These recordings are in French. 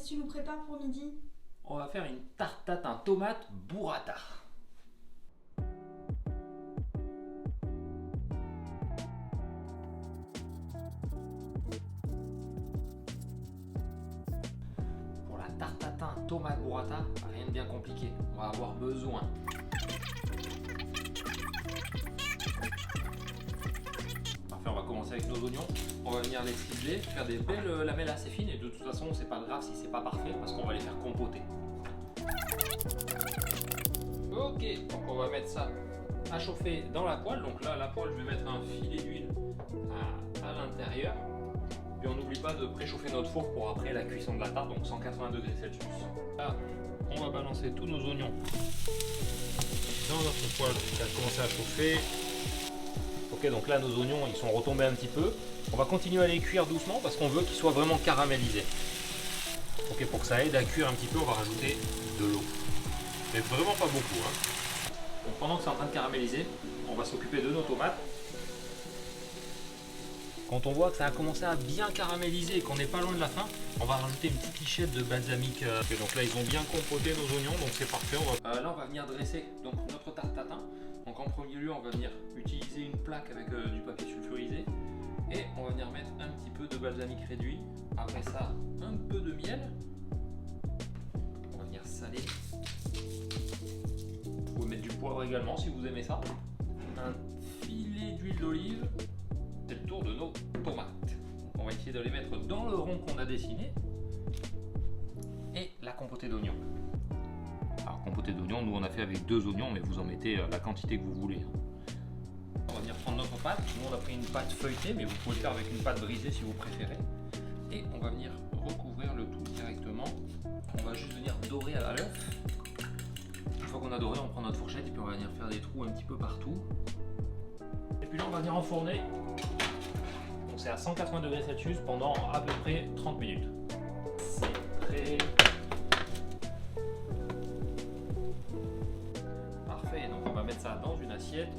qu'est-ce que tu nous prépares pour midi? On va faire une tarte tatin tomate burrata. Pour la tarte tatin tomate burrata, rien de bien compliqué. On va avoir besoin parfait, on va commencer avec nos oignons. On va venir les cibler, faire des belles lamelles assez fines et de toute façon c'est pas grave si c'est pas parfait parce qu'on va les faire compoter. Ok, donc on va mettre ça à chauffer dans la poêle. Donc là, à la poêle, je vais mettre un filet d'huile à l'intérieur. Puis on n'oublie pas de préchauffer notre four pour après la cuisson de la tarte, donc 180 degrés Celsius. Là, on va balancer tous nos oignons dans notre poêle qui a commencé à chauffer. Ok, donc là, nos oignons, ils sont retombés un petit peu. On va continuer à les cuire doucement parce qu'on veut qu'ils soient vraiment caramélisés. Ok, pour que ça aide à cuire un petit peu, on va rajouter de l'eau. Mais vraiment pas beaucoup. Donc pendant que c'est en train de caraméliser, on va s'occuper de nos tomates. Quand on voit que ça a commencé à bien caraméliser et qu'on n'est pas loin de la fin, on va rajouter une petite lichette de balsamique. Et donc là, ils ont bien compoté nos oignons, donc c'est parfait. Là, on va venir dresser donc, notre tarte tatin. Donc en premier lieu, on va venir utiliser une plaque avec du papier sulfurisé. Et on va venir mettre un petit peu de balsamique réduit. Après ça, un peu de miel. On va venir saler. Vous pouvez mettre du poivre également si vous aimez ça. Un filet d'huile d'olive. C'est le tour de nos tomates. Donc on va essayer de les mettre dans le rond qu'on a dessiné. Et la compotée d'oignons. Alors compotée d'oignons, nous on a fait avec 2 oignons, mais vous en mettez la quantité que vous voulez. On va venir prendre notre pâte. Nous on a pris une pâte feuilletée, mais vous pouvez le faire avec une pâte brisée si vous préférez. Et on va venir recouvrir le tout directement. On va juste venir dorer à l'œuf. Une fois qu'on a doré, on prend notre fourchette et puis on va venir faire des trous un petit peu partout. Et puis là, on va venir enfourner. Donc c'est à 180 degrés Celsius pendant à peu près 30 minutes. C'est prêt. Parfait, donc on va mettre ça dans une assiette.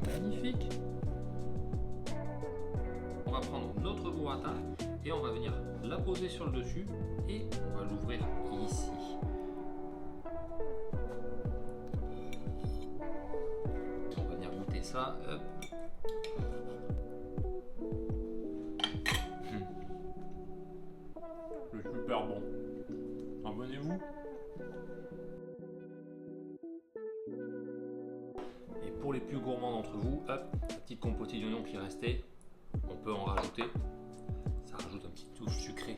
Magnifique. On va prendre notre burrata et on va venir la poser sur le dessus et on va l'ouvrir ici. On va venir goûter ça. Hop. C'est super bon. Abonnez-vous. Et pour les plus gourmands d'entre vous, hop, la petite compotée d'oignons qui restait, on peut en rajouter. Ça rajoute un petit touche sucrée.